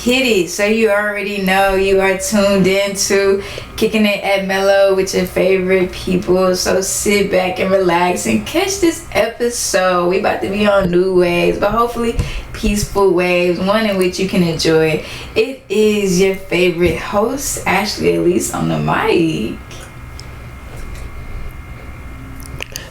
hit it. So you already know you are tuned into Kicking It at Mellow with your favorite people. So sit back and relax and catch this episode. We about to be on new waves, but hopefully peaceful waves, one in which you can enjoy. It is your favorite host, Ashley Elise, on the mic.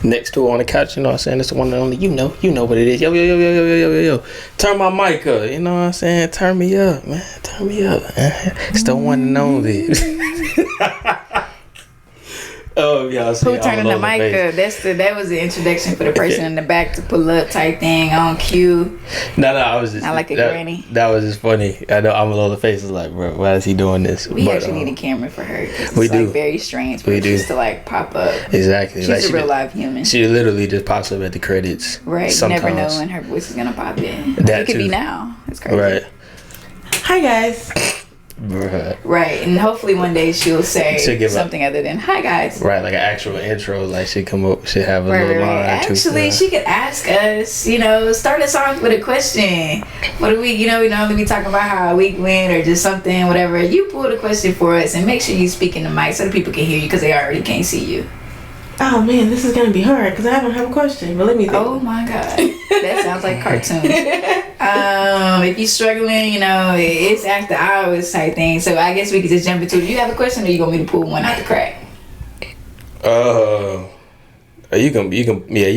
Next to her on the couch, you know what I'm saying? It's the one and only, you know what it is. Yo. Turn my mic up, you know what I'm saying? Turn me up, man. Turn me up. It's the one and only. Oh, y'all see. Who turning the mic up? That was the introduction for the person in the back to pull up type thing on cue. No, I was just not like a granny. That was just funny. I know I'm a little face is like, bro, why is he doing this? We actually need a camera for her. We do. Like very strange. We do. Just to like pop up. Exactly. She's like, a real live human. She literally just pops up at the credits. Right. Sometimes. You never know when her voice is gonna pop in. That it could too. be now. It's crazy. Right. Hi guys. Right, and hopefully one day she'll say something other than "Hi guys." Right, like an actual intro, like she come up, she have a little line. Actually, she could ask us, start us off with a question. What do we normally be talking about how our week went or just something, whatever. You pull the question for us and make sure you speak in the mic so the people can hear you because they already can't see you. Oh man, this is gonna be hard because I don't have a question. But let me think. Oh my god, that sounds like cartoons. If you're struggling, it's after hours type thing. So I guess we could just jump into it. You have a question, or you want me to pull one out the crack? You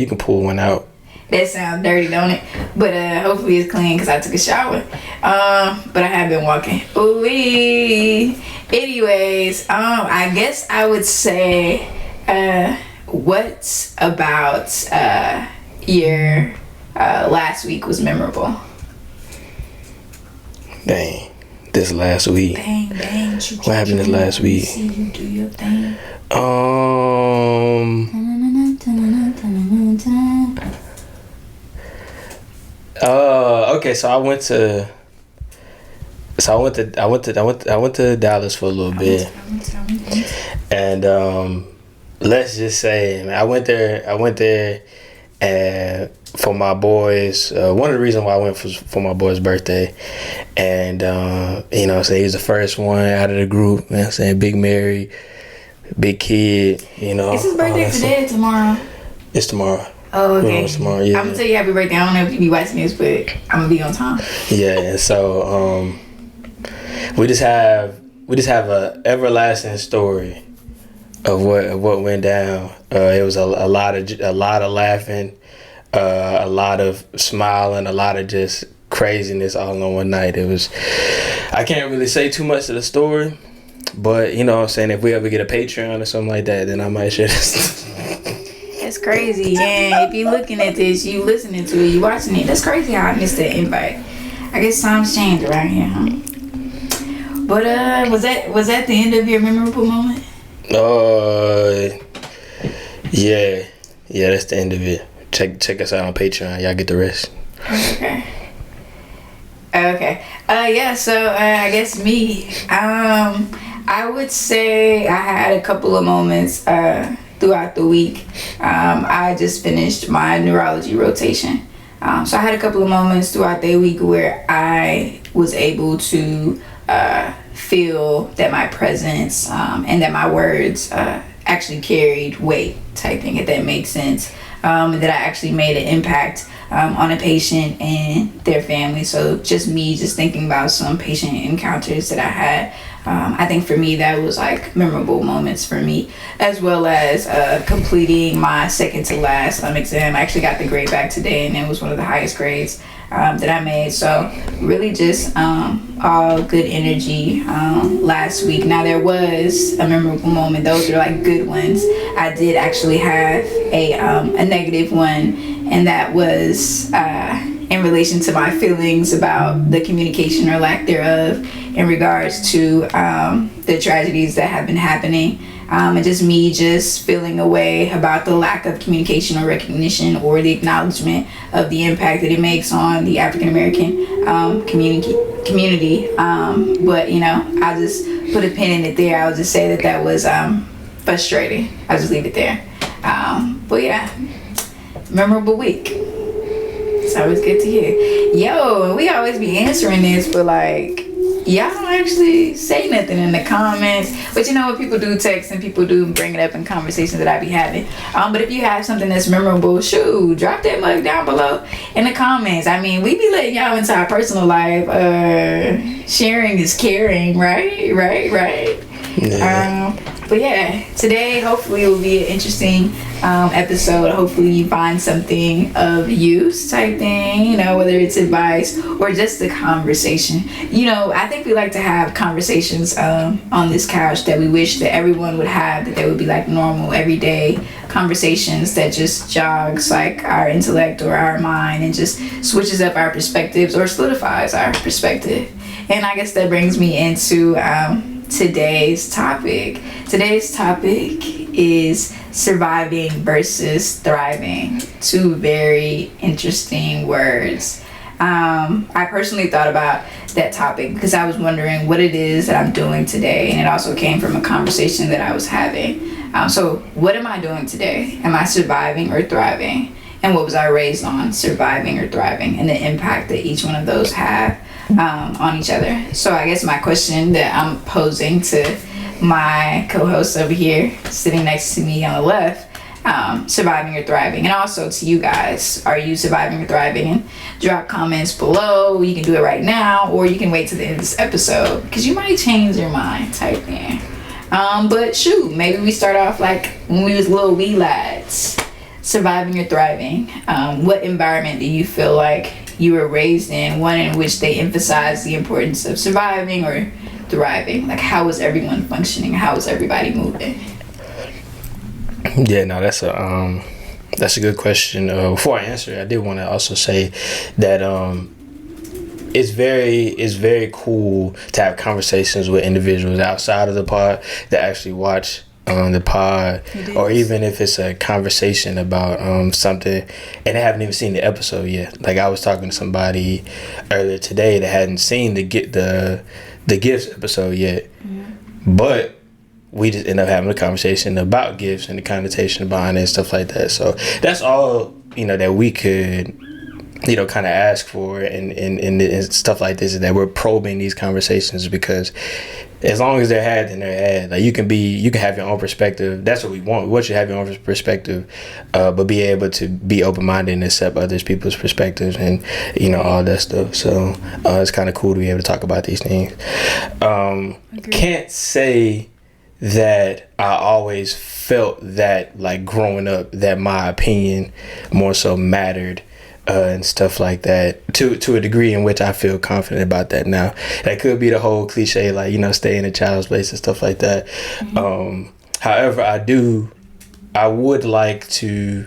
can pull one out. That sounds dirty, don't it? But hopefully it's clean because I took a shower. But I have been walking. Ooh wee. Anyways, I guess I would say, what about your last week was memorable? Dang, this last week. Bang. What happened this last week? See you do your thing. Okay, so I went to Dallas for a little bit. And let's just say, man, I went there and for my boys, one of the reasons why I went was for my boy's birthday. And he was the first one out of the group, you know what I'm saying? Big Mary, big kid, Is his birthday today or tomorrow? It's tomorrow. Oh, okay. It's tomorrow, yeah. I'm gonna tell you happy birthday. I don't know if you be watching this, but I'm gonna be on time. Yeah, and so we just have a everlasting story of what went down. It was a lot of laughing, a lot of smiling, a lot of just craziness all in one night. It was, I can't really say too much of the story, but you know what I'm saying, if we ever get a Patreon or something like that, then I might share this. That's crazy. Yeah, if you're looking at this, you listening to it, you watching it. That's crazy how I missed that invite. I guess times change around here, huh? But was that the end of your memorable moment? Yeah, that's the end of it. Check us out on Patreon. Y'all get the rest. Okay. Yeah. So I guess me. I would say I had a couple of moments throughout the week. I just finished my neurology rotation. So I had a couple of moments throughout the week where I was able to feel that my presence and that my words actually carried weight type thing, if that makes sense. That I actually made an impact on a patient and their family. So just thinking about some patient encounters that I had. I think for me that was like memorable moments for me, as well as completing my second to last exam. I actually got the grade back today, and it was one of the highest grades that I made. So really just all good energy last week. Now there was a memorable moment. Those are like good ones. I did actually have a negative one, and that was in relation to my feelings about the communication or lack thereof in regards to the tragedies that have been happening, and just feeling a way about the lack of communication or recognition or the acknowledgement of the impact that it makes on the African American community. But I'll just put a pin in it there. I'll just say that was frustrating. I'll just leave it there. But yeah, memorable week. It's always good to hear. Yo, we always be answering this, but like y'all don't actually say nothing in the comments. But you know what, people do text and people do bring it up in conversations that I be having. But if you have something that's memorable, shoot, drop that mug down below in the comments. I mean, we be letting y'all into our personal life. Sharing is caring, right? Yeah. But yeah, today hopefully it will be an interesting episode. Hopefully you find something of use type thing, you know, whether it's advice or just a conversation. You know, I think we like to have conversations on this couch that we wish that everyone would have, that they would be like normal everyday conversations that just jogs like our intellect or our mind and just switches up our perspectives or solidifies our perspective. And I guess that brings me into today's topic. Today's topic is surviving versus thriving. Two very interesting words. I personally thought about that topic because I was wondering what it is that I'm doing today, and it also came from a conversation that I was having. So what am I doing today? Am I surviving or thriving? And what was I raised on, surviving or thriving, and the impact that each one of those have on each other. So I guess my question that I'm posing to my co-host over here, sitting next to me on the left, surviving or thriving, and also to you guys, are you surviving or thriving? And drop comments below. You can do it right now, or you can wait to the end of this episode because you might change your mind type thing. But shoot, maybe we start off like when we was little wee lads, surviving or thriving. What environment do you feel like you were raised in, one in which they emphasize the importance of surviving or thriving? Like, how was everyone functioning? How was everybody moving? Yeah, no, that's a good question. Before I answer, I did want to also say that it's very cool to have conversations with individuals outside of the pod that actually watch the pod, or even if it's a conversation about something and they haven't even seen the episode yet. Like, I was talking to somebody earlier today that hadn't seen the gifts episode yet, but we just end up having a conversation about gifts and the connotation behind it and stuff like that. So that's all, you know, that we could, you know, kind of ask for and stuff like this, is that we're probing these conversations, because as long as they're had, then they're had. Like, you can have your own perspective. That's what we want. We want you to have your own perspective, but be able to be open-minded and accept other people's perspectives and, you know, all that stuff. So it's kind of cool to be able to talk about these things. Can't say that I always felt that, like, growing up, that my opinion more so mattered and stuff like that, to a degree in which I feel confident about that now. That could be the whole cliche, like, you know, stay in a child's place and stuff like that. However, I would like to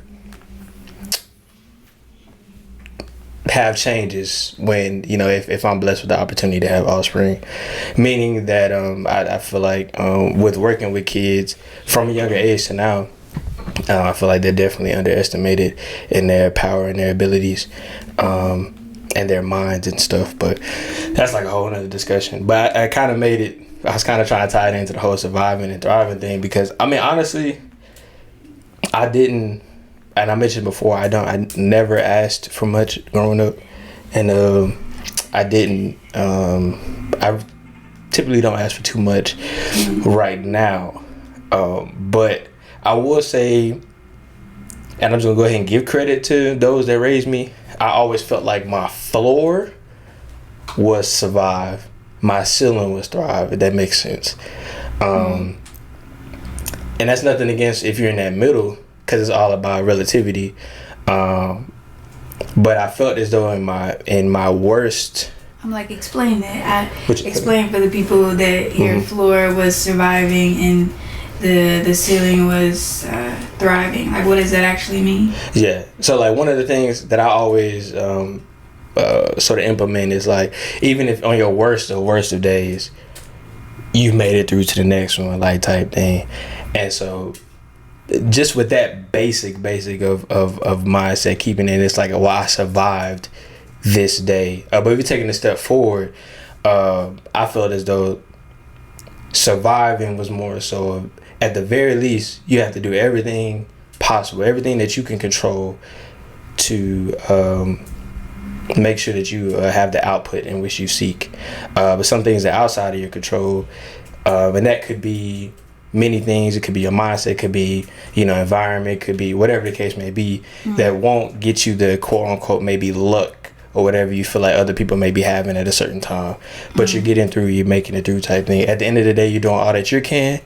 have changes when, you know, if I'm blessed with the opportunity to have offspring, meaning that I feel like with working with kids from a younger age to now, I feel like they're definitely underestimated in their power and their abilities, and their minds and stuff. But that's like a whole nother discussion. But I kind of made it, I was kind of trying to tie it into the whole surviving and thriving thing, because, I mean, honestly, I didn't, and I mentioned before, I never asked for much growing up, and I didn't, I typically don't ask for too much right now, but I will say, and I'm just gonna go ahead and give credit to those that raised me, I always felt like my floor was survive, my ceiling was thrive, if that makes sense. And that's nothing against if you're in that middle, because it's all about relativity. But I felt as though in my worst, I'm like, explain that. Explain for the people that your floor was surviving and the ceiling was thriving. Like, what does that actually mean? Yeah. So, like, one of the things that I always sort of implement is, like, even if on your worst of days, you made it through to the next one, like, type thing. And so, just with that basic of mindset, keeping it, it's like, well, I survived this day. But if you're taking a step forward, I felt as though surviving was more so, at the very least, you have to do everything possible, everything that you can control to make sure that you have the output in which you seek. But some things are outside of your control, and that could be many things. It could be your mindset, it could be, environment, it could be whatever the case may be, that won't get you the quote unquote maybe luck or whatever you feel like other people may be having at a certain time. But you're getting through, you're making it through type thing. At the end of the day, you're doing all that you can,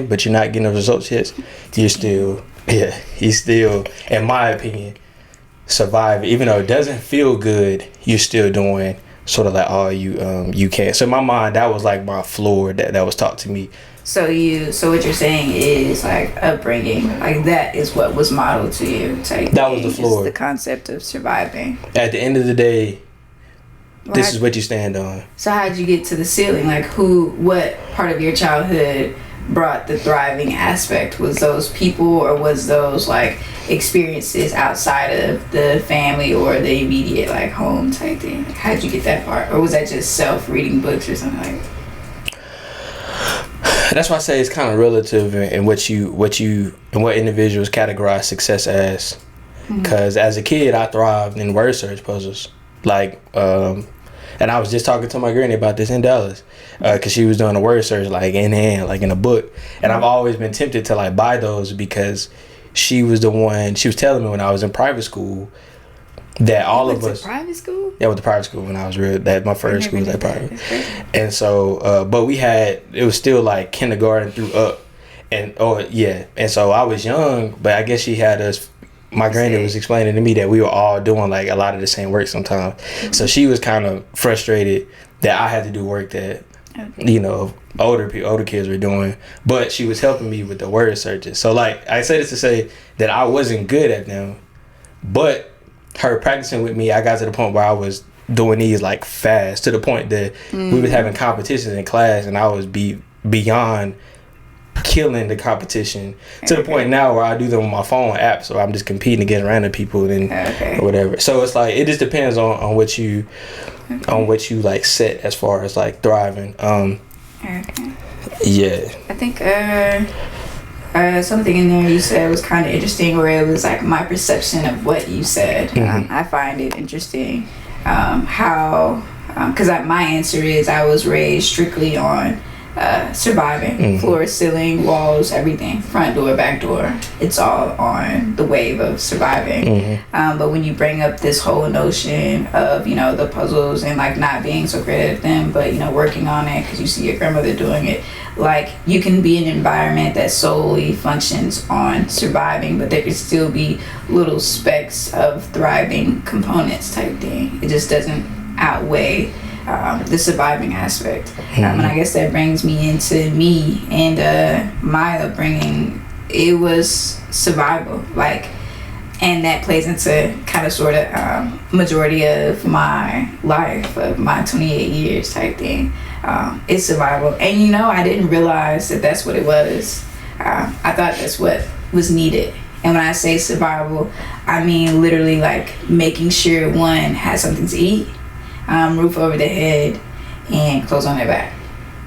but you're not getting the results yet. You're still, in my opinion, surviving. Even though it doesn't feel good, you're still doing sort of like all you can. So in my mind, that was like my floor that was taught to me. So what you're saying is like upbringing, like that is what was modeled to you. That was the floor. The concept of surviving. At the end of the day, this is what you stand on. So how'd you get to the ceiling? Like what part of your childhood brought the thriving aspect? Was those people, or was those like experiences outside of the family or the immediate like home type thing? Like, how'd you get that part? Or was that just self-reading books or something like that? That's why I say it's kind of relative in what individuals categorize success as. Because as a kid, I thrived in word search puzzles. Like, and I was just talking to my granny about this in Dallas, because she was doing a word search like in hand, like in a book. And I've always been tempted to like buy those, because she was telling me when I was in private school that all of us. Private school? Yeah, I went to private school when I was that my first school was at private. And so, but it was still like kindergarten through up. And so I was young, but I guess she had us. My granny was explaining to me that we were all doing like a lot of the same work sometimes. So she was kind of frustrated that I had to do work that, older kids were doing. But she was helping me with the word searches. So like, I say this to say that I wasn't good at them, but her practicing with me, I got to the point where I was doing these like fast, to the point that we was having competitions in class, and I was beyond killing the competition, to the point now where I do them on my phone app, so I'm just competing against random people and or whatever. So it's like, it just depends on what you like set as far as like thriving. Yeah. I think something in there you said was kind of interesting, where it was like my perception of what you said. I find it interesting how, because my answer is I was raised strictly on surviving. Floor, ceiling, walls, everything, front door, back door, it's all on the wave of surviving. But when you bring up this whole notion of the puzzles and like not being so great at them, but working on it because you see your grandmother doing it, like you can be in an environment that solely functions on surviving, but there could still be little specks of thriving components type thing. It just doesn't outweigh the surviving aspect. And I guess that brings me into me and my upbringing. It was survival, like, and that plays into kind of sort of majority of my life, of my 28 years type thing. It's survival. And I didn't realize that that's what it was. I thought that's what was needed. And when I say survival, I mean literally like making sure one has something to eat, roof over their head, and clothes on their back.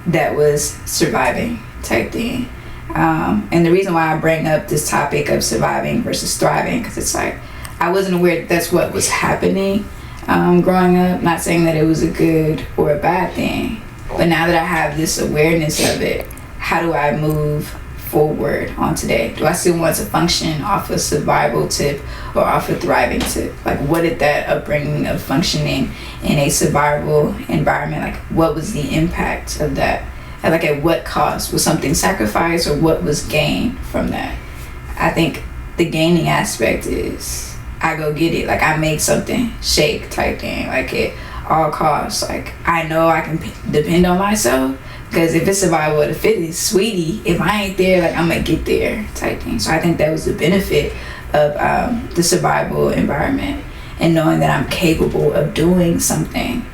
That was surviving type thing. And the reason why I bring up this topic of surviving versus thriving, because it's like I wasn't aware that's what was happening growing up. Not saying that it was a good or a bad thing, but now that I have this awareness of it, how do I move forward on today? Do I still want to function off a survival tip or off a thriving tip? Like, what did that upbringing of functioning in a survival environment, like what was the impact of that? And like, at what cost? Was something sacrificed, or what was gained from that? I think the gaining aspect is I go get it. Like, I make something shake type thing. Like, at all costs. Like, I know I can depend on myself, because if it's survival of the fittest, sweetie, if I ain't there, like, I'm gonna get there type thing. So I think that was the benefit of the survival environment, and knowing that I'm capable of doing something.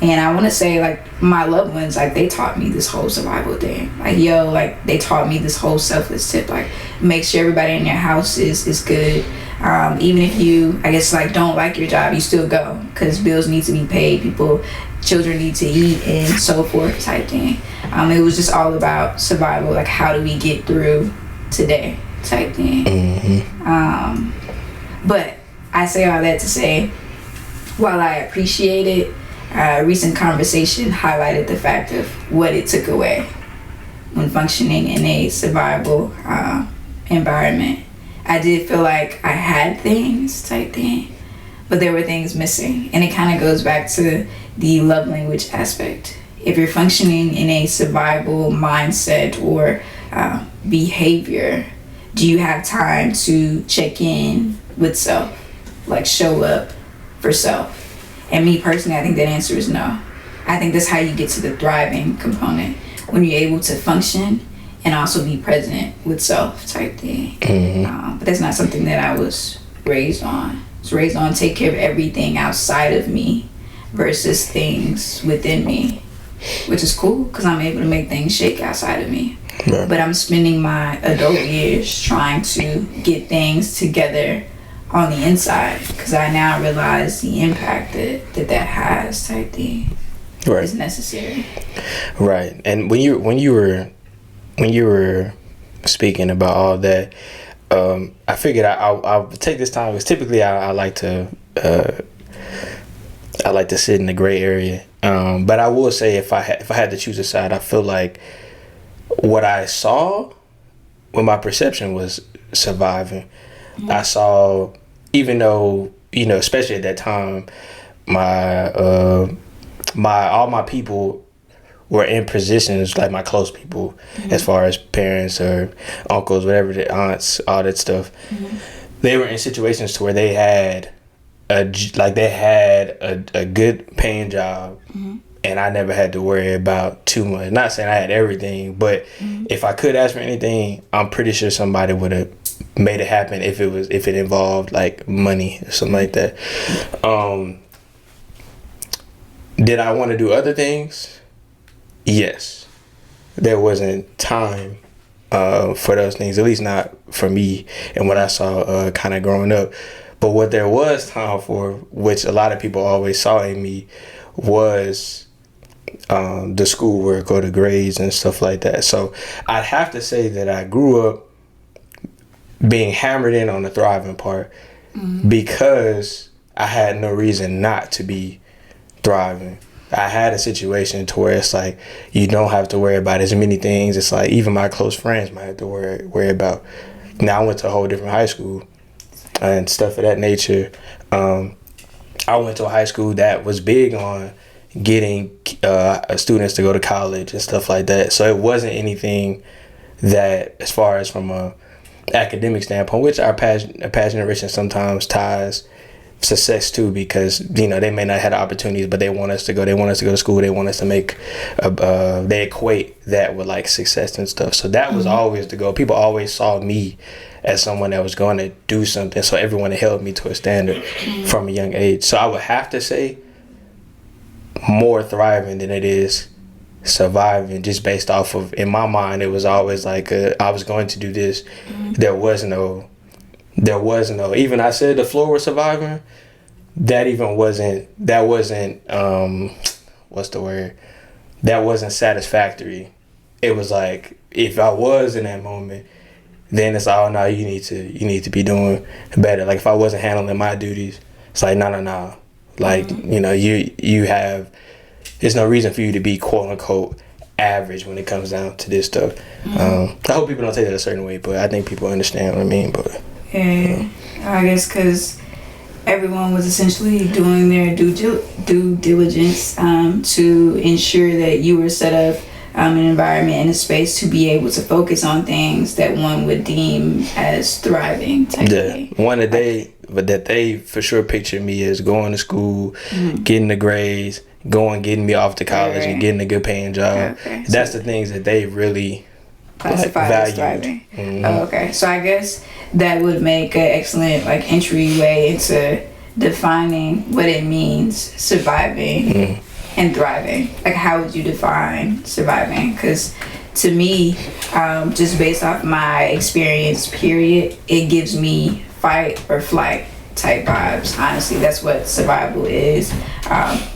And I want to say, like, my loved ones, like, they taught me this whole survival thing. Like, like, they taught me this whole selfless tip. Like, make sure everybody in your house is good. Even if you, I guess, like, don't like your job, you still go, because bills need to be paid. Children need to eat, and so forth type thing. It was just all about survival. Like, how do we get through today type thing. But I say all that to say, while I appreciate it, a recent conversation highlighted the fact of what it took away when functioning in a survival environment. I did feel like I had things type thing, but there were things missing. And it kind of goes back to the love language aspect. If you're functioning in a survival mindset or behavior, do you have time to check in with self? Like show up for self? And me personally, I think that answer is no. I think that's how you get to the thriving component. When you're able to function and also be present with self type thing. But that's not something that I was raised on. I was raised on take care of everything outside of me versus things within me, which is cool because I'm able to make things shake outside of me. Right. But I'm spending my adult years trying to get things together on the inside because I now realize the impact that has type thing. Right. Is necessary. Right. And when you were speaking about all that, I figured I'll take this time because typically I like to sit in the gray area. But I will say if I had to choose a side, I feel like what I saw when my perception was surviving, I saw, even though, especially at that time, all my people were in positions, like my close people, as far as parents or uncles, whatever, the aunts, all that stuff. They were in situations to where they had a good paying job, and I never had to worry about too much. Not saying I had everything, but if I could ask for anything, I'm pretty sure somebody would have made it happen if it involved like money or something like that. Did I want to do other things? Yes. There wasn't time for those things, at least not for me and what I saw kind of growing up. But what there was time for, which a lot of people always saw in me, was the schoolwork or the grades and stuff like that. So I'd have to say that I grew up being hammered in on the thriving part because I had no reason not to be thriving. I had a situation to where it's like you don't have to worry about as many things. It's like even my close friends might have to worry about. Now I went to a whole different high school and stuff of that nature. I went to a high school that was big on getting students to go to college and stuff like that. So it wasn't anything that, as far as from a academic standpoint, which our past generation sometimes ties success too, because they may not have the opportunities, but they want us to go to school, they want us to make they equate that with like success and stuff. So that was always the goal. People always saw me as someone that was going to do something, so everyone held me to a standard from a young age. So I would have to say more thriving than it is surviving, just based off of, in my mind, it was always like I was going to do this. There was no, even I said the floor was surviving, that wasn't what's the word, that wasn't satisfactory. It was like, if I was in that moment, then it's all, no, you need to be doing better. Like if I wasn't handling my duties, it's like no, like you have, there's no reason for you to be quote unquote average when it comes down to this stuff. I hope people don't take that a certain way, but I think people understand what I mean. But yeah, I guess because everyone was essentially doing their due diligence to ensure that you were set up an environment and a space to be able to focus on things that one would deem as thriving. One that they for sure picture me as going to school, getting the grades, getting me off to college, and getting a good paying job. Okay. That's the things that they really classified as thriving. Oh, okay. So I guess that would make an excellent entryway into defining what it means surviving and thriving. Like, how would you define surviving? Because to me, just based off my experience, period, it gives me fight or flight type vibes. Honestly, that's what survival is.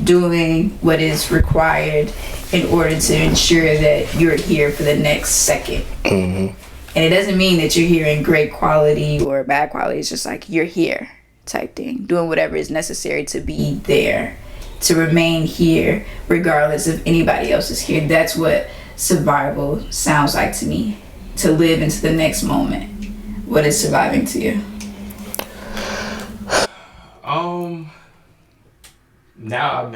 Doing what is required in order to ensure that you're here for the next second. And it doesn't mean that you're here in great quality or bad quality. It's just like you're here type thing. Doing whatever is necessary to be there, to remain here, regardless if anybody else is here. That's what survival sounds like to me. To live into the next moment. What is surviving to you? Now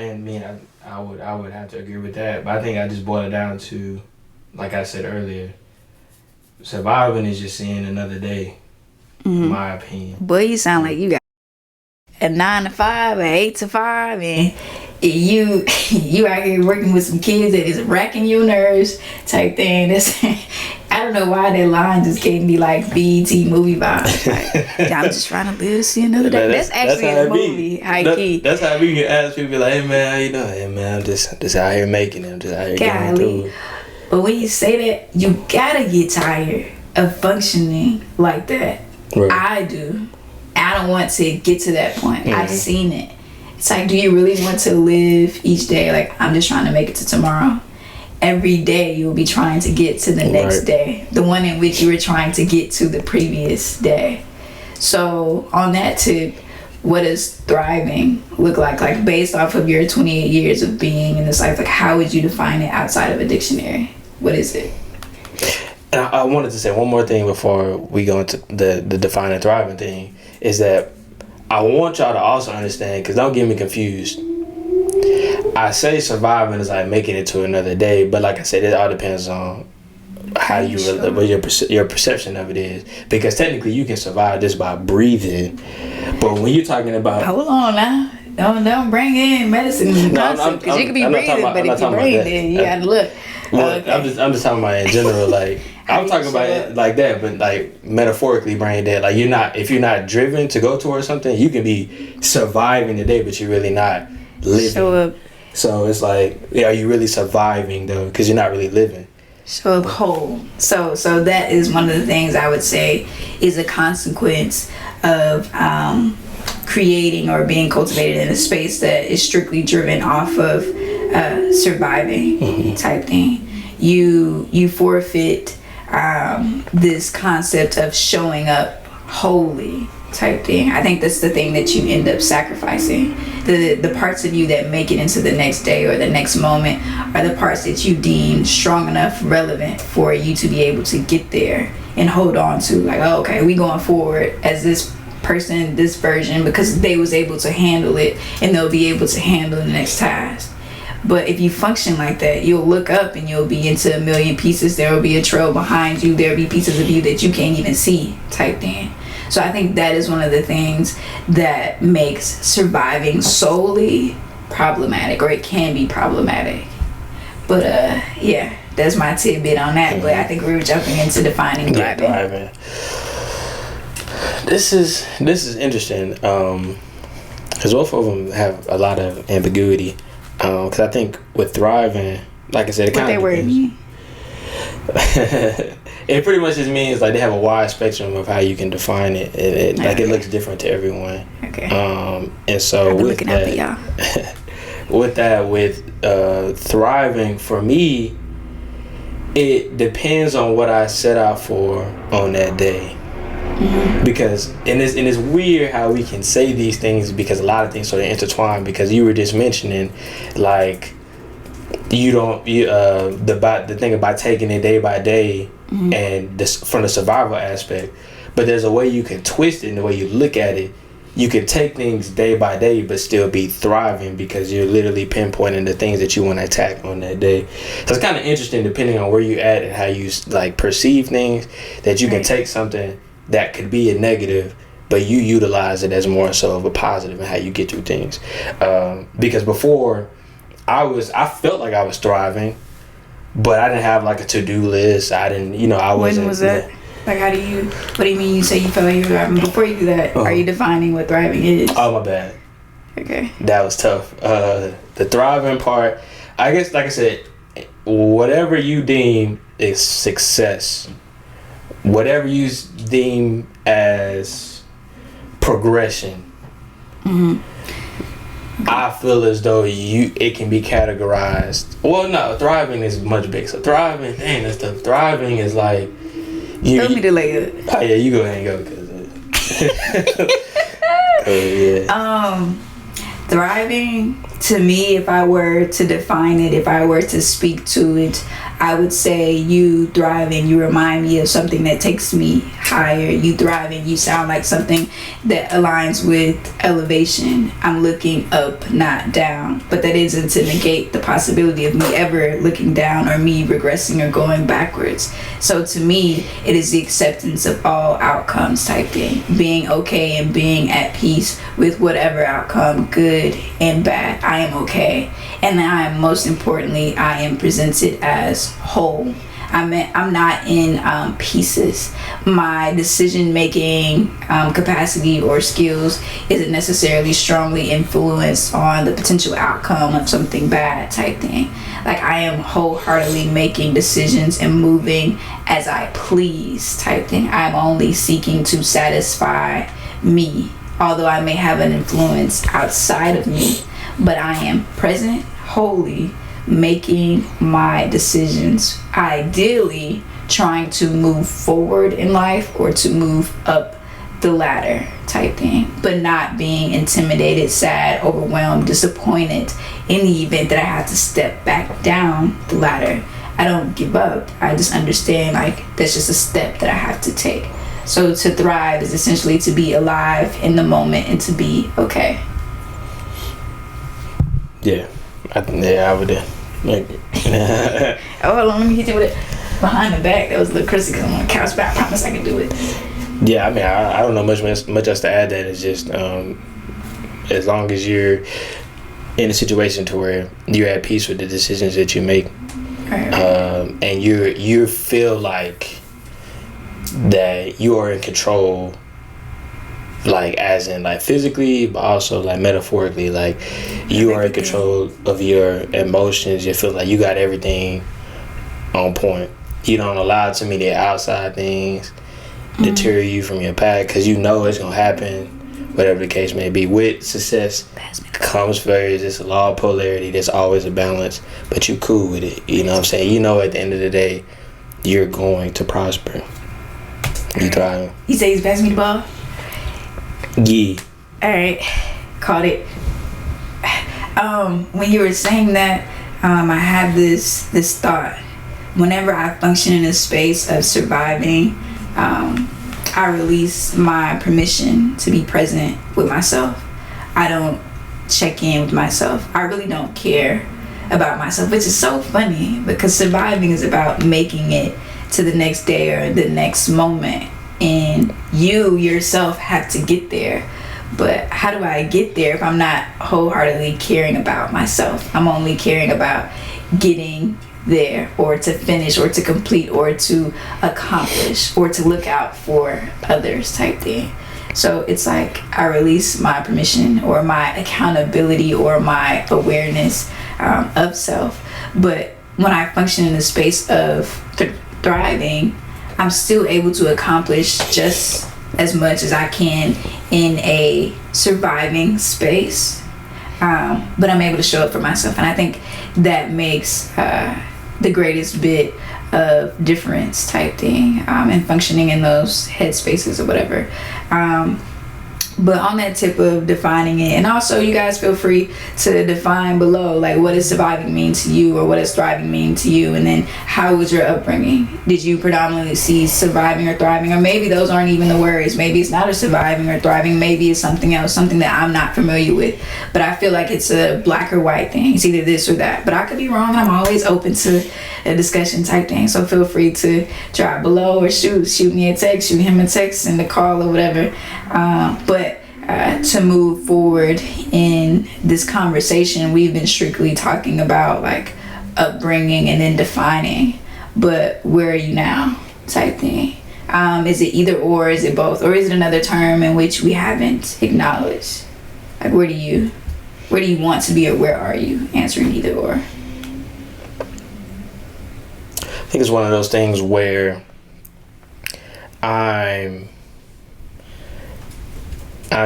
I would have to agree with that, but I think I just boil it down to, like I said earlier, surviving is just seeing another day. In my opinion. Boy, you sound like you got a 9 to 5, an 8 to 5, and you out here working with some kids that is racking your nerves type thing. That's, I don't know why that line just gave me like BET movie vibes. Like, I'm just trying to live to see another day. That's actually a movie, high key. That's how we can ask people like, hey man, how you doing? Hey man, I'm just out here making it. I'm just out here going through. But when you say that, you gotta get tired of functioning like that. Right. I do. I don't want to get to that point. I've seen it. It's like, do you really want to live each day like, I'm just trying to make it to tomorrow? Every day you'll be trying to get to the next day, the one in which you were trying to get to the previous day. So on that tip, what does thriving look like? Like, based off of your 28 years of being in this life, like, how would you define it outside of a dictionary? What is it? And I wanted to say one more thing before we go into the defining thriving thing, is that I want y'all to also understand, because don't get me confused. I say surviving is like making it to another day, but like I said, it all depends on how you what your perception of it is. Because technically, you can survive just by breathing, but when you're talking about, hold on now, don't bring in medicine because you could be breathing, but if you breathe, then you gotta look. Well, okay. I'm just talking about in general, like I'm talking about it like that, but like metaphorically brain dead. Like if you're not driven to go towards something, you can be surviving the day, but you're really not living. Show up. So it's like, are you really surviving though? Because you're not really living. Show up whole. So that is one of the things I would say is a consequence of creating or being cultivated in a space that is strictly driven off of surviving type thing. You forfeit this concept of showing up wholly type thing. I think that's the thing that you end up sacrificing. The parts of you that make it into the next day or the next moment are the parts that you deem strong enough, relevant for you to be able to get there and hold on to. Like, oh, okay, we going forward as this person, this version, because they was able to handle it and they'll be able to handle the next task. But if you function like that, you'll look up and you'll be into a million pieces. There will be a trail behind you. There'll be pieces of you that you can't even see type thing. So I think that is one of the things that makes surviving solely problematic, or it can be problematic. But yeah, that's my tidbit on that. But I think we were jumping into defining thriving. This is interesting because both of them have a lot of ambiguity. Because I think with thriving, like I said, it kind of depends. It pretty much just means like they have a wide spectrum of how you can define it. It looks different to everyone. Okay. And so with thriving for me, it depends on what I set out for on that day. Mm-hmm. Because it's weird how we can say these things because a lot of things sort of intertwine. Because you were just mentioning like the thing about taking it day by day, mm-hmm. and this from the survival aspect, but there's a way you can twist it in the way you look at it. You can take things day by day but still be thriving because you're literally pinpointing the things that you want to attack on that day. So it's kind of interesting depending on where you're at and how you like perceive things, that you can take something that could be a negative but you utilize it as more so of a positive in how you get through things. Because before I felt like I was thriving, but I didn't have like a to-do list. I didn't, I wasn't. When was that? Like, what do you mean you say you felt like you were thriving? Before you do that, are you defining what thriving is? Oh, my bad. Okay. That was tough. The thriving part, I guess, like I said, whatever you deem is success, whatever you deem as progression, mm-hmm. I feel as though it can be categorized. Well, no, thriving is much bigger. So thriving, that's tough. Thriving is like tell me to lay it. Oh yeah, you go ahead and go because Yeah. Thriving, to me, if I were to define it, if I were to speak to it, I would say you thriving, you remind me of something that takes me higher. You thriving, you sound like something that aligns with elevation. I'm looking up, not down. But that isn't to negate the possibility of me ever looking down or me regressing or going backwards. So to me, it is the acceptance of all outcomes type thing. Being okay and being at peace with whatever outcome, good and bad. I am okay. And then I am, most importantly, I am presented as whole. I'm not in pieces. My decision making capacity or skills isn't necessarily strongly influenced on the potential outcome of something bad type thing. Like, I am wholeheartedly making decisions and moving as I please type thing. I'm only seeking to satisfy me, although I may have an influence outside of me, but I am present, wholly making my decisions, ideally trying to move forward in life or to move up the ladder type thing, but not being intimidated, sad, overwhelmed, disappointed in the event that I have to step back down the ladder. I don't give up. I just understand, like, that's just a step that I have to take. So to thrive is essentially to be alive in the moment and to be okay. Yeah, I would. Like, oh, hold on, let me hit you with it behind the back. That was a little crazy because I'm on the couch, but I promise I can do it. Yeah, I mean, I don't know much else to add. That it's just as long as you're in a situation to where you're at peace with the decisions that you make, Right. And you feel like that you are in control, like as in like physically, but also like metaphorically, like you are in control of your emotions. You feel like you got everything on point. You don't allow too many outside things deter you from your path, because you know it's gonna happen, whatever the case may be. With success comes failure. It's a law of polarity. There's always a balance, but you cool with it. You know what I'm saying? You know at the end of the day you're going to prosper. You try. You say he's passing me the ball? Yeah. Alright, caught it. When you were saying that, I had this thought. Whenever I function in a space of surviving, I release my permission to be present with myself. I don't check in with myself. I really don't care about myself, which is so funny because surviving is about making it to the next day or the next moment, and you yourself have to get there. But how do I get there if I'm not wholeheartedly caring about myself? I'm only caring about getting there, or to finish, or to complete, or to accomplish, or to look out for others type thing. So it's like I release my permission or my accountability or my awareness of self. But when I function in the space of thriving, I'm still able to accomplish just as much as I can in a surviving space, but I'm able to show up for myself, and I think that makes the greatest bit of difference type thing, and functioning in those headspaces or whatever. But on that tip of defining it, and also you guys feel free to define below, like, what does surviving mean to you, or what does thriving mean to you, and then how was your upbringing? Did you predominantly see surviving or thriving, or maybe those aren't even the words? Maybe it's not a surviving or thriving, maybe it's something else, something that I'm not familiar with, but I feel like it's a black or white thing. It's either this or that, but I could be wrong. I'm always open to a discussion type thing, so feel free to drop below or shoot me a text, shoot him a text, and a call or whatever. But to move forward in this conversation, we've been strictly talking about like upbringing and then defining, but where are you now type thing. Is it either or, is it both, or is it another term in which we haven't acknowledged? Like, where do you want to be, or where are you? Answering either or. I think it's one of those things where I'm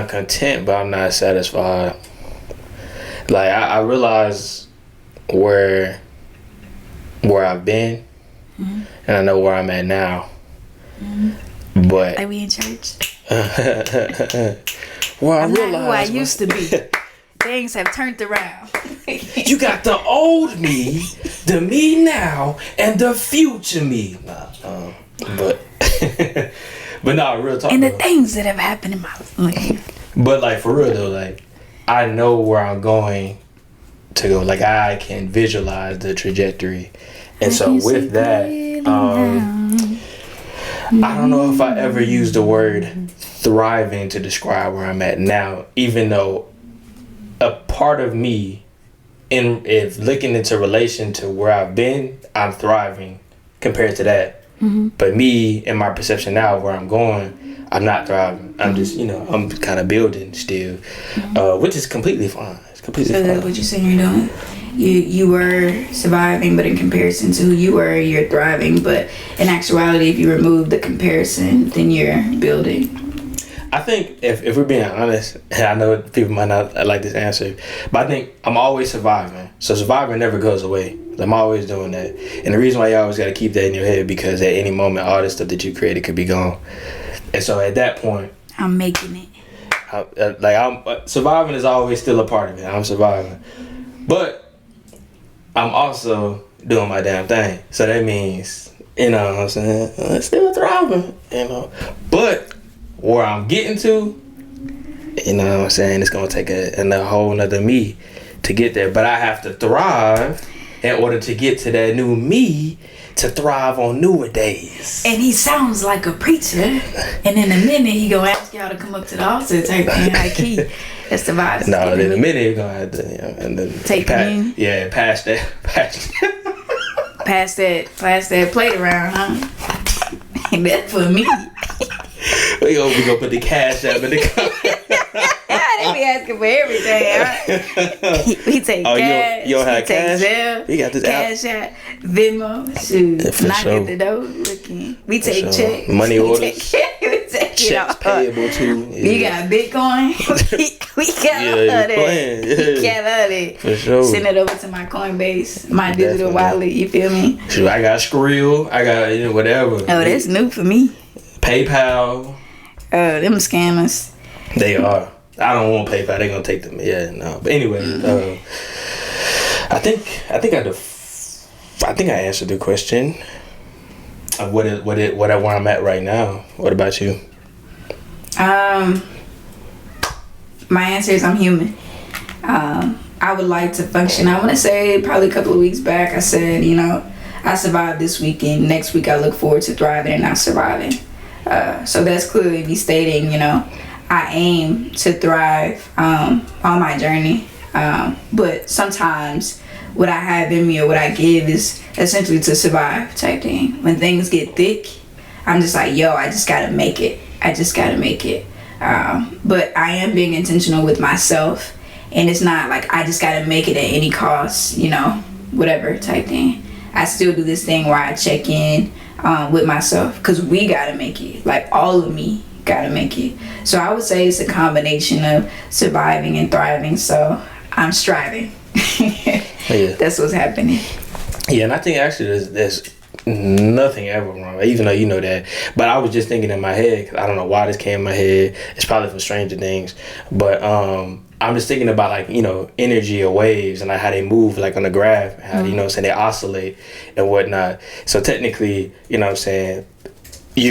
content, but I'm not satisfied. Like, I realize where I've been, and I know where I'm at now. But Are we in church? Well, I'm not who I used to be. Things have turned around. You got the old me, the me now, and the future me. But but nah, real talk. And the though. things that have happened in my life. But like for real though, like I know where I'm going to go. Like I can visualize the trajectory, and so with that, I don't know if I ever used the word thriving to describe where I'm at now, even though a part of me, if looking into relation to where I've been, I'm thriving compared to that. Mm-hmm. But me and my perception now of where I'm going, I'm not thriving. I'm just, I'm kind of building still, which is completely fine. It's completely fine. So that's what you're saying you're doing? You were surviving, but in comparison to who you were, you're thriving. But in actuality, if you remove the comparison, then you're building. I think if we're being honest, and I know people might not like this answer, but I think I'm always surviving. So surviving never goes away. I'm always doing that. And the reason why you always got to keep that in your head, because at any moment, all the stuff that you created could be gone. And so at that point, I'm making it. Surviving is always still a part of it. I'm surviving. But I'm also doing my damn thing. So that means, what I'm saying, I'm still thriving, But where I'm getting to, what I'm saying, it's going to take a whole nother me to get there. But I have to thrive in order to get to that new me to thrive on newer days. And he sounds like a preacher. And in a minute, he going to ask y'all to come up to the altar type thing. Like that's the vibe. No, in a minute, you're going to have to, and then take me. Yeah, pass that. Pass that plate around, huh? Ain't that for me? We gonna put the cash up in the car. They be asking for everything, huh? We take cash. You don't have we cash? Take Zelle, We got this cash out, Venmo, shoot. Yeah, knock sure. at the door, looking. We take checks. Money orders. Checks payable too. Yeah. You got Bitcoin. we got all that. We got all that. For sure. Send it over to my Coinbase, my digital wallet. You feel me? Sure, I got Skrill. I got whatever. Oh, that's new for me. PayPal. Oh, them scammers. They are. I don't want PayPal. They're gonna take them. Yeah, no. But anyway, I think I answered the question of where I'm at right now. What about you? My answer is I'm human. I would like to function. I want to say probably a couple of weeks back, I said, I survived this weekend. Next week, I look forward to thriving and not surviving. So that's clearly me stating, I aim to thrive on my journey. But sometimes what I have in me or what I give is essentially to survive type thing. When things get thick, I'm just like, I just got to make it. But I am being intentional with myself. And it's not like I just got to make it at any cost, whatever type thing. I still do this thing where I check in with myself, because we gotta make it. Like all of me gotta make it. So I would say it's a combination of surviving and thriving. So I'm striving. Yeah. That's what's happening. Yeah, and I think actually there's nothing ever wrong, even though you know that. But I was just thinking in my head, 'cause I don't know why this came in my head. It's probably from Stranger Things, but I'm just thinking about energy or waves and how they move on the graph, how they oscillate and whatnot. So technically, you're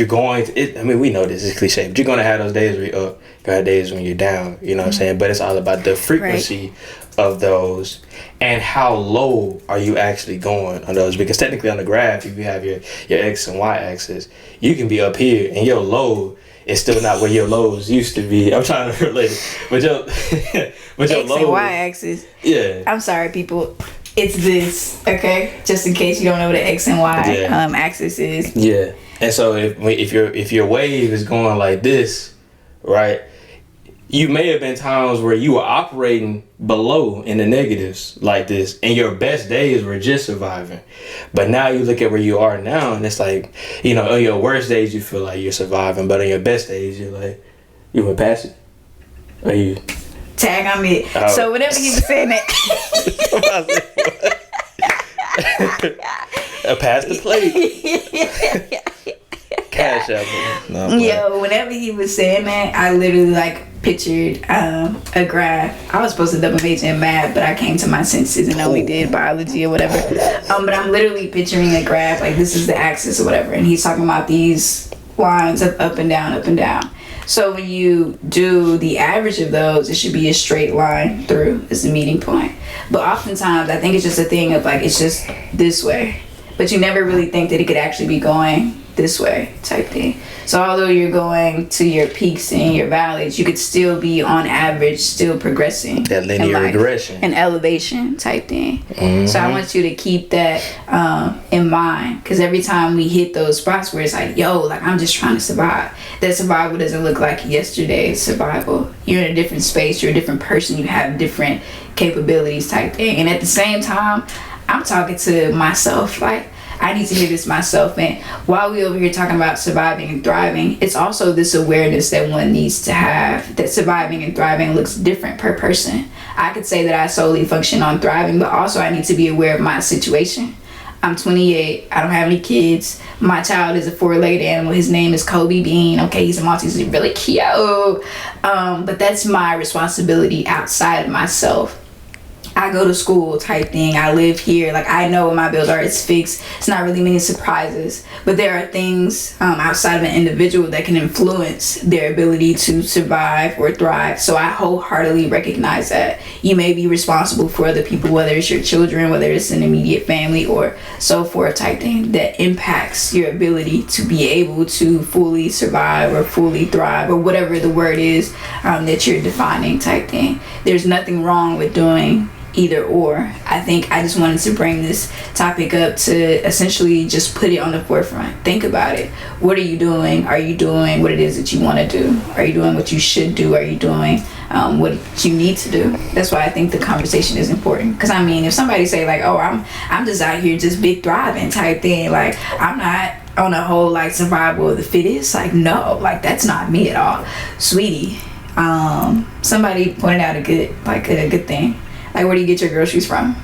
going to we know this is cliche, but you're gonna have those days where you're up, you're gonna have days when you're down, what I'm saying? But it's all about the frequency of those and how low are you actually going on those, because technically on the graph, if you have your X and Y axis, you can be up here and your low is still not where your lows used to be. I'm trying to relate it. But your X low and Y axis. Yeah. I'm sorry, people. It's this, okay? Just in case you don't know what the X and Y axis is. Yeah. And so if your wave is going like this, right? You may have been times where you were operating below in the negatives like this, and your best days were just surviving. But now you look at where you are now, and it's like, on your worst days you feel like you're surviving, but on your best days you're like, you went past it. Are you? Tag on me. Oh. So whenever he was saying that. Pass the plate. Cash out. No, whenever he was saying that, I literally pictured a graph. I was supposed to double major in math, but I came to my senses and only did biology or whatever. But I'm literally picturing a graph, like this is the axis or whatever, and he's talking about these lines of up and down, up and down. So when you do the average of those, it should be a straight line through as the meeting point. But oftentimes, I think it's just a thing of like, it's just this way. But you never really think that it could actually be going this way type thing. So although you're going to your peaks and your valleys, you could still be on average still progressing. That linear regression. An elevation type thing. Mm-hmm. So I want you to keep that in mind, because every time we hit those spots where it's like, yo, like I'm just trying to survive, that survival doesn't look like yesterday's survival. You're in a different space, you're a different person, you have different capabilities type thing. And at the same time, I'm talking to myself, like I need to hear this myself. And while we over here talking about surviving and thriving, it's also this awareness that one needs to have, that surviving and thriving looks different per person. I could say that I solely function on thriving, but also I need to be aware of my situation. I'm 28. I don't have any kids. My child is a 4-legged animal. His name is Kobe Bean. Okay, he's a Maltese. He's really cute. But that's my responsibility outside of myself. I go to school type thing. I live here. Like I know what my bills are. It's fixed. It's not really many surprises. But there are things outside of an individual that can influence their ability to survive or thrive. So I wholeheartedly recognize that you may be responsible for other people, whether it's your children, whether it's an immediate family or so forth type thing, that impacts your ability to be able to fully survive or fully thrive or whatever the word is that you're defining type thing. There's nothing wrong with doing either or. I think I just wanted to bring this topic up to essentially just put it on the forefront. Think about it. What are you doing? Are you doing what it is that you want to do? Are you doing what you should do? Are you doing what you need to do? That's why I think the conversation is important. Because I mean, if somebody say like, oh, I'm just out here just big thriving type thing, like I'm not on a whole like survival of the fittest, like no, like that's not me at all, sweetie. Somebody pointed out a good thing. Like, where do you get your groceries from?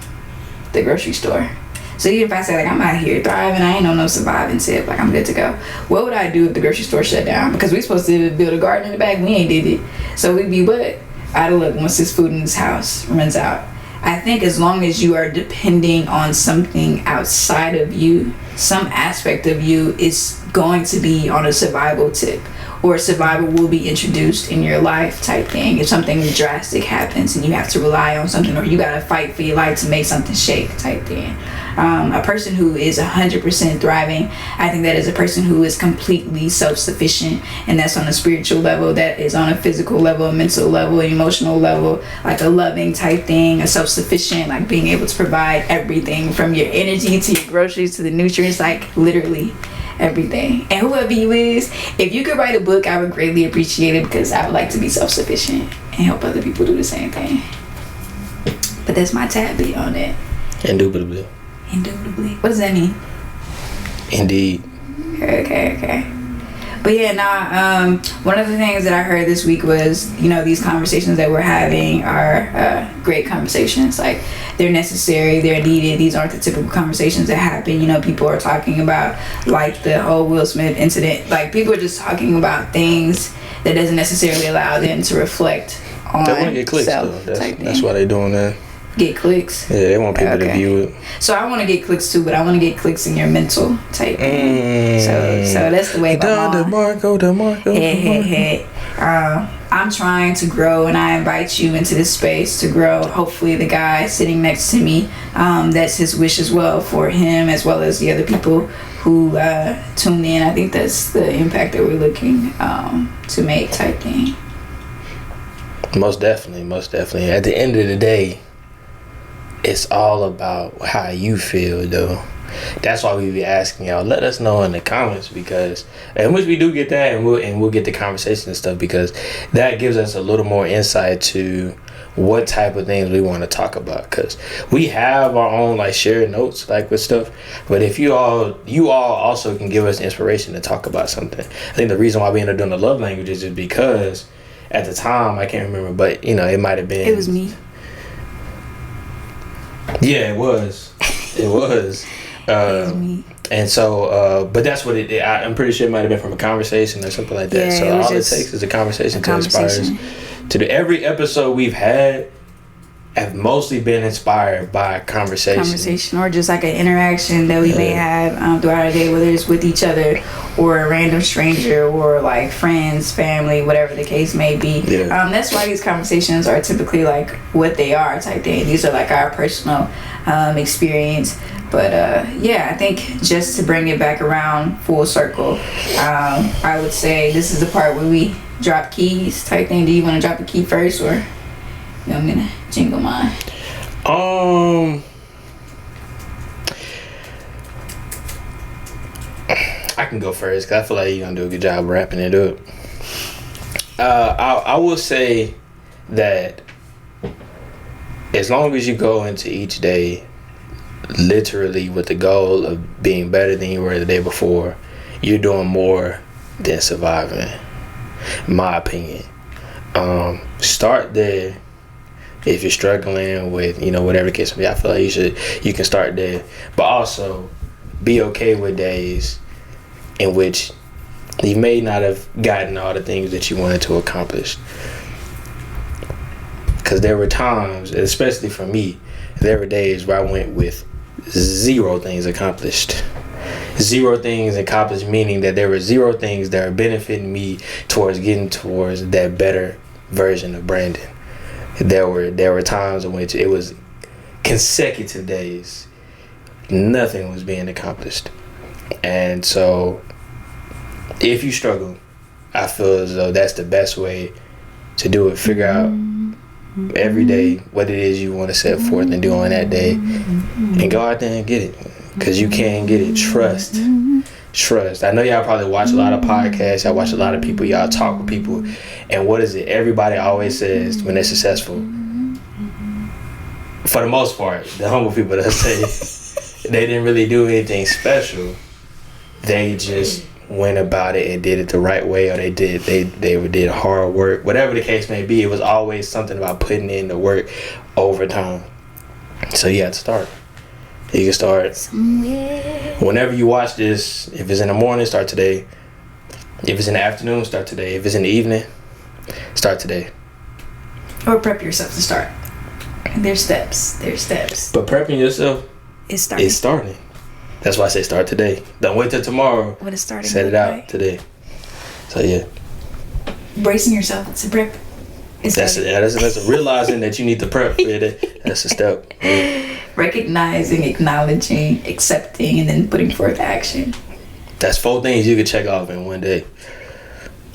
The grocery store. So even if I say, like, I'm out here thriving, I ain't on no surviving tip, like, I'm good to go. What would I do if the grocery store shut down? Because we supposed to build a garden in the back. We ain't did it. So we'd be what? Out of luck once this food in this house runs out. I think as long as you are depending on something outside of you, some aspect of you is going to be on a survival tip, or survival will be introduced in your life type thing. If something drastic happens and you have to rely on something, or you gotta fight for your life to make something shake type thing. A person who is 100% thriving, I think that is a person who is completely self-sufficient, and that's on a spiritual level, that is on a physical level, a mental level, an emotional level, like a loving type thing, a self-sufficient, like being able to provide everything from your energy to your groceries to the nutrients, like literally everything. And whoever you is, if you could write a book, I would greatly appreciate it, because I would like to be self-sufficient and help other people do the same thing. But that's my tad bit on it. Indubitably. What does that mean? Indeed. Okay. But yeah, one of the things that I heard this week was, these conversations that we're having are great conversations. Like, they're necessary, they're needed. These aren't the typical conversations that happen. People are talking about, like, the whole Will Smith incident. Like, people are just talking about things that doesn't necessarily allow them to reflect on they want to get clicks, self. though. That's why they're doing that. Get clicks? Yeah, they want people to view it. So I want to get clicks too, but I want to get clicks in your mental type thing. So that's the way DeMarco. Hey. I'm trying to grow, and I invite you into this space to grow. Hopefully the guy sitting next to me, that's his wish as well for him, as well as the other people who tune in. I think that's the impact that we're looking to make type thing. Most definitely. At the end of the day, it's all about how you feel, though. That's why we be asking y'all. Let us know in the comments, because, and which we do get that, and we'll get the conversation and stuff, because that gives us a little more insight to what type of things we want to talk about. Because we have our own like shared notes like with stuff, but if you all also can give us inspiration to talk about something. I think the reason why we ended up doing the love languages is because at the time, I can't remember, but it might have been. It was me. Yeah, it was. It was. And so, but that's what I'm pretty sure it might have been from a conversation or something like that. Yeah, so all it takes is a conversation to inspire us. to the every episode we've had have mostly been inspired by conversation or just like an interaction that we may have throughout our day, whether it's with each other or a random stranger or like friends, family, whatever the case may be. That's why these conversations are typically like what they are type thing. These are like our personal experience. But I think just to bring it back around full circle, I would say this is the part where we drop keys type thing. Do you want to drop a key first, or I'm gonna jingle mine? I can go first because I feel like you're gonna do a good job wrapping it up. I will say that as long as you go into each day literally with the goal of being better than you were the day before, you're doing more than surviving, in my opinion. Start there. If you're struggling with, whatever the case may be, I feel like you can start there. But also be okay with days in which you may not have gotten all the things that you wanted to accomplish. Because there were times, especially for me, there were days where I went with 0 things accomplished. 0 things accomplished, meaning that there were 0 things that are benefiting me towards getting towards that better version of Brandon. There were times in which it was consecutive days, nothing was being accomplished. And so if you struggle, I feel as though that's the best way to do it. Figure out every day what it is you want to set forth and do on that day, and go out there and get it, because you can get it. Trust. I know y'all probably watch a lot of podcasts, y'all watch a lot of people, y'all talk with people, and what is it everybody always says when they're successful? For the most part, the humble people that say they didn't really do anything special, they just went about it and did it the right way, or they did hard work, whatever the case may be. It was always something about putting in the work over time. So you have to start. You can start whenever you watch this. If it's in the morning, start today. If it's in the afternoon, start today. If it's in the evening, start today. Or prep yourself to start. There's steps. But prepping yourself is starting. That's why I say start today. Don't wait till tomorrow. What is starting? Set it out today. So yeah. Bracing yourself to prep. That's realizing that you need to prep. That's a step. Recognizing, acknowledging, accepting, and then putting forth action. That's 4 things you could check off in one day.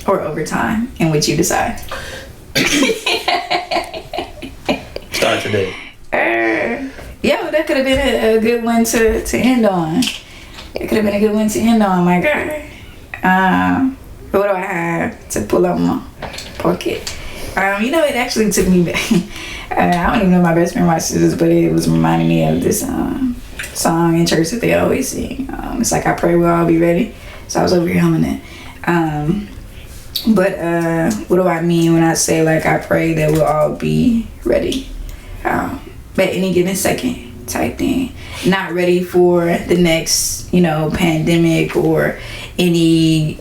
Or over time, in which you decide. Start today. That could have been a good one to end on. It could have been a good one to end on, my guy. What do I have to pull up my pocket? It actually took me back. I don't even know my best friend watches this, but it was reminding me of this song in church that they always sing. It's like, I pray we'll all be ready. So I was over here humming it. But what do I mean when I say, like, I pray that we'll all be ready at any given second type thing. Not ready for the next, pandemic or any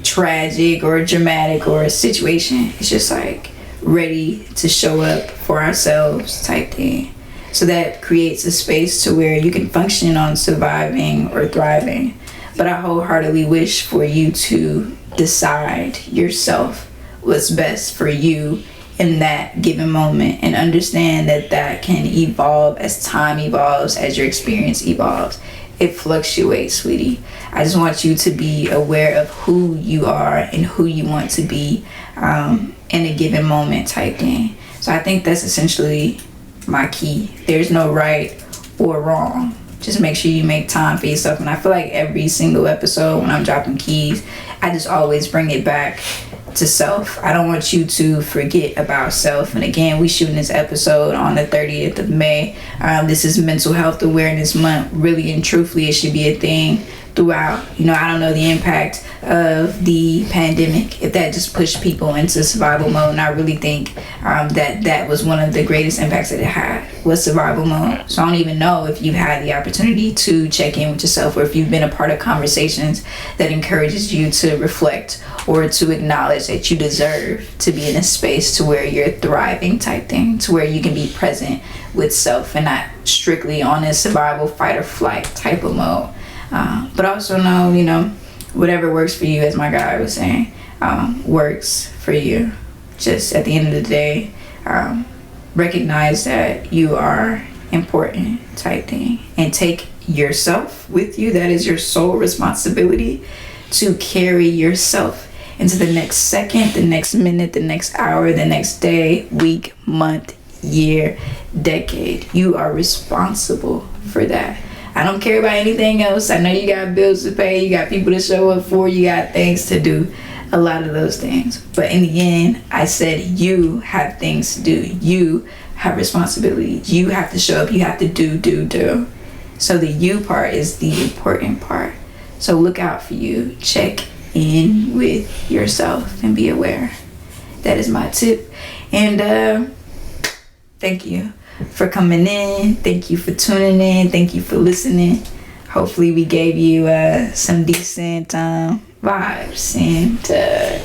tragic or dramatic or situation. It's just like ready to show up for ourselves type thing. So that creates a space to where you can function on surviving or thriving. But I wholeheartedly wish for you to decide yourself what's best for you in that given moment, and understand that can evolve as time evolves, as your experience evolves. It fluctuates, sweetie. I just want you to be aware of who you are and who you want to be in a given moment type thing. So I think that's essentially my key. There's no right or wrong. Just make sure you make time for yourself. And I feel like every single episode when I'm dropping keys, I just always bring it back to self. I don't want you to forget about self. And again, we shooting this episode on the 30th of May. This is Mental Health Awareness Month. Really and truthfully, it should be a thing throughout. I don't know the impact of the pandemic, if that just pushed people into survival mode. And I really think that was one of the greatest impacts that it had, was survival mode. So I don't even know if you've had the opportunity to check in with yourself, or if you've been a part of conversations that encourages you to reflect or to acknowledge that you deserve to be in a space to where you're thriving type thing, to where you can be present with self and not strictly on a survival, fight or flight type of mode. But also know, whatever works for you, as my guy was saying, works for you. Just at the end of the day, recognize that you are important type thing, and take yourself with you. That is your sole responsibility, to carry yourself into the next second, the next minute, the next hour, the next day, week, month, year, decade. You are responsible for that. I don't care about anything else. I know you got bills to pay, you got people to show up for, you got things to do, a lot of those things. But in the end, I said you have things to do. You have responsibilities. You have to show up. You have to do. So the you part is the important part. So look out for you. Check in with yourself and be aware. That is my tip. And thank you for coming in. Thank you for tuning in. Thank you for listening. Hopefully we gave you some decent vibes and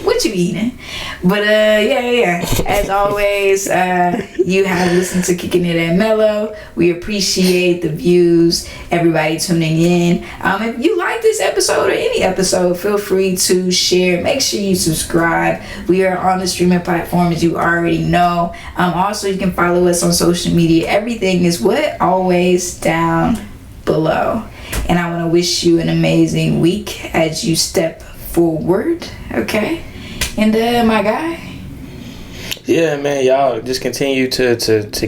what you eating. But yeah. As always, you have listened to Kickin' It at Mellow. We appreciate the views, everybody tuning in. If you like this episode or any episode, feel free to share. Make sure you subscribe. We are on the streaming platforms, you already know. Also, you can follow us on social media. Everything is always down below. And I want to wish you an amazing week as you step forward, okay? And my guy? Yeah, man, y'all just continue to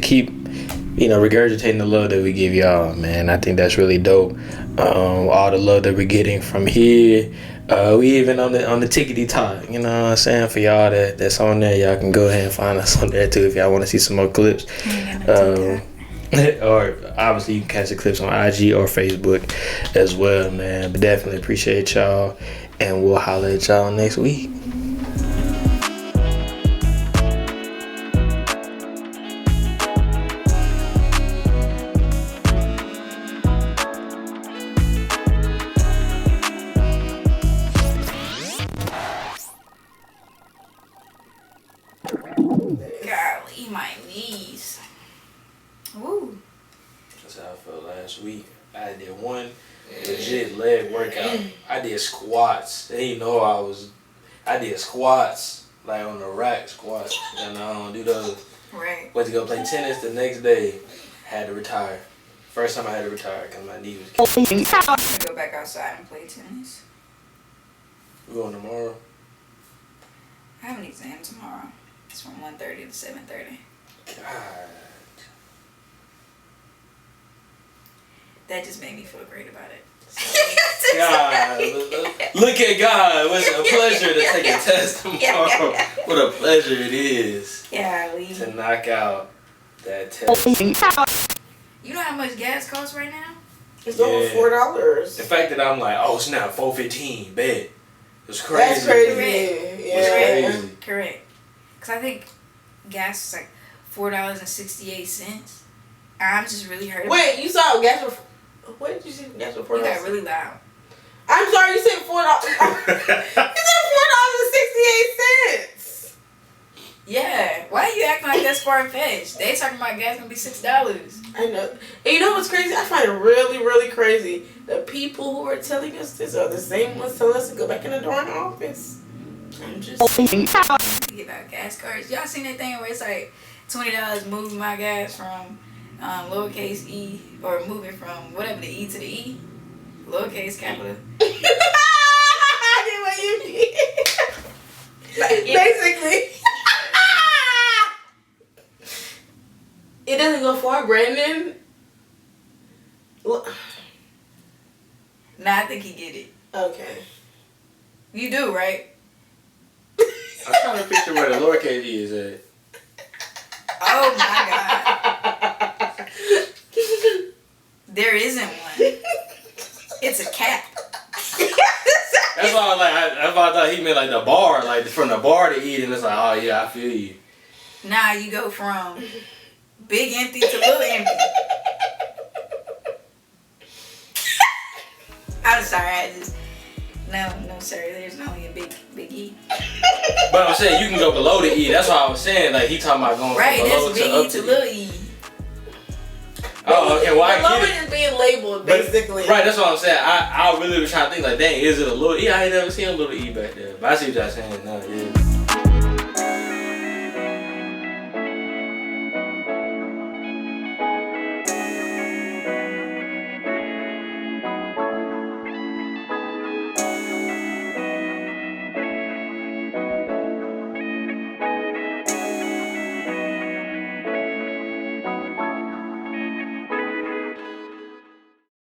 keep, regurgitating the love that we give y'all, man. I think that's really dope. All the love that we're getting from here. We even on the Tickety Talk, you know what I'm saying? For y'all that's on there, y'all can go ahead and find us on there too if y'all want to see some more clips. Or obviously you can catch the clips on IG or Facebook as well, man. But definitely appreciate y'all, and we'll holler at y'all next week. Golly, my knees. Woo. That's how I felt last week. I did one legit leg workout. I did squats. They didn't know I did squats, like on the rack squats, and I don't do those. Right. Went to go play tennis the next day. Had to retire. First time I had to retire because my knee was killing me. I'm gonna go back outside and play tennis. We going tomorrow? I have an exam tomorrow. It's from 1:30 to 7:30. God. That just made me feel great about it. God, look at God. It's a pleasure to take a test tomorrow. What a pleasure it is to knock out that test. You know how much gas costs right now? It's over $4. The fact that I'm like, oh, it's now $4.15, bet. It's crazy. That's crazy. Yeah. Crazy. Correct. Because I think gas is like $4.68. I'm just really hurt. Wait, you saw gas for... What did you say gas for $4? You got really loud. I'm sorry, you said $4. You said $4.68. Yeah. Why are you acting like that's far-fetched? They talking about gas gonna be $6. I know. And you know what's crazy? I find it really, really crazy. The people who are telling us this are the same ones telling us to go back in the darn office. I'm just saying. Get about gas cards. Y'all seen that thing where it's like $20 moving my gas from lowercase e, or moving from whatever the E to the E, lowercase capital. I get what you mean. Basically. It doesn't go far, Brandon. Nah, I think he get it. Okay. You do, right? I'm trying to picture where the lowercase E is at. Oh my God. There isn't one. It's a cap. that's why I was like, that's why I thought he meant like the bar, like from the bar to eat, and it's like, oh yeah, I feel you. Now you go from big empty to little empty. I'm sorry, I just no sir. There's only a big E. But I'm saying you can go below the E. That's what I was saying. Like he talking about going right, from below that's to big up E to to little E. Oh, okay. Well, I Below get it it. is being labeled, basically. Right, that's what I'm saying. I really was trying to think like, dang, is it a little E? I ain't never seen a little E back there. But I see what y'all saying now. Yeah.